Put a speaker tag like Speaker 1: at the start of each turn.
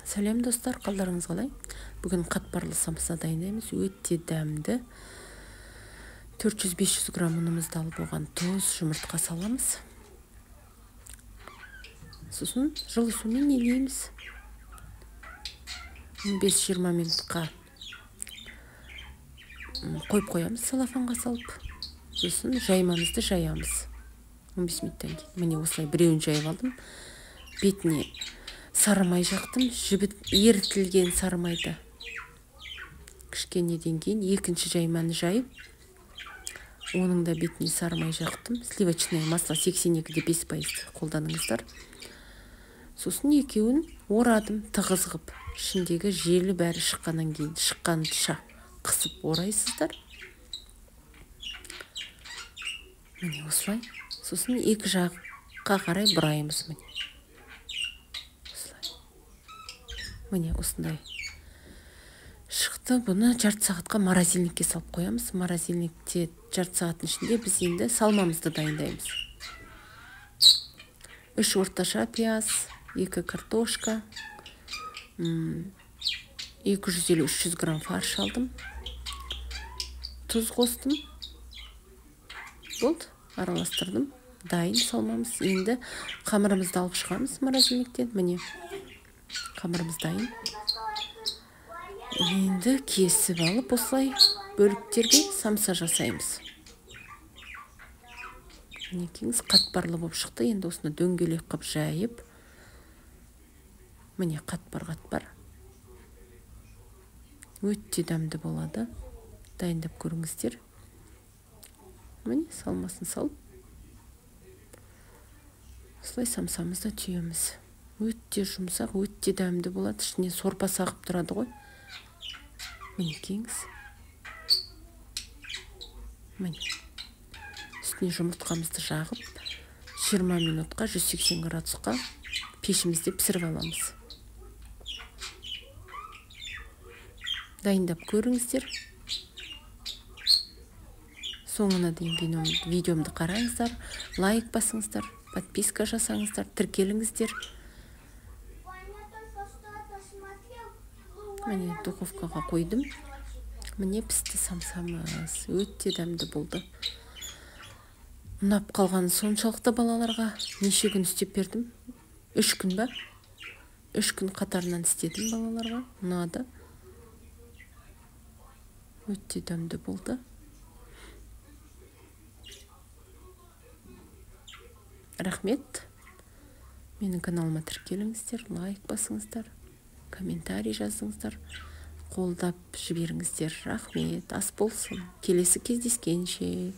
Speaker 1: Сәлем достар, қалдарыңыз қалай? Бүгін қатпарлы самса дайындаймыз. Өте дәмді. 400-500 грамм ұнымызды алып оған тұз, жұмыртқа саламыз. Сосын жылы сумен илейміз. 15-20 минутқа қойып қоямыз салафанға салып. Сосын жаймамызды жаямыз. 15 минуттан кейін. Міне осылай біреуін жайып алдым. Бетіне сары май жақтым, жібіт ерітілген сары майды кішкенеден кейін екінші жайманы жайып, оның да бетіне сары май жақтым. Сливочное масло 82,5% қолданыңыздар. Сосын екеуін орадым тығыз қып, ішіндегі желі бәрі шыққаннан кейін шыққанша қысып орайсыздар. Міне осылай. Сосын екі жаққа қарай бұраймыз. Міне осындай шықты. Бұны жарты сағатқа морозильникке салып қоямыз. Морозильникте жарты сағаттың ішінде біз енді салмамызды дайындаймыз. 3 орташа пияз, 2 картошка, 250-300 грамм фарш алдым. Тұз қостым. Болды, араластырдым. Дайын салмамыз. Енді қамырымызды алып шығамыз морозильниктен. Міне қамырымыз дайын. Енді кесіп алып осылай бөліктерге самса жасаймыз. Мінекеңіз қатпарлы болып шықты. Енді осыны дөңгелек қып жайып. Міне қатпар. Өте дәмді болады. Дайындап көріңіздер. Міне салмасын салып. Осылай самсамызды түйеміз. Өте жұмсақ, өте дәмді болады. Ішіне сорпа сағып тұрады ғой. Мінекеңіз. Міне. Үстіне жұмыртқамызды жағып, 20 минутқа 180 градусқа пешімізде пісіріп аламыз. Дайындап көріңіздер. Соңына дейін видеомды қараңыздар, лайк басыңыздар, подписка жасаңыздар, тіркеліңіздер. Міне духовкаға қойдым. Міне пісті самсамыз. Өте дәмді болды. Ұнап қалғаны соншалықты балаларға неше күн істеп бердім? 3 күн ба? 3 күн қатарынан істедім балаларға. Ұнады. Өте дәмді болды. Рахмет. Менің каналыма тіркеліңіздер, лайк басыңыздар, комментарий жазыңыздар, қолдап жіберіңіздер. Рахмет. Ас болсын. Келесі кездескенше.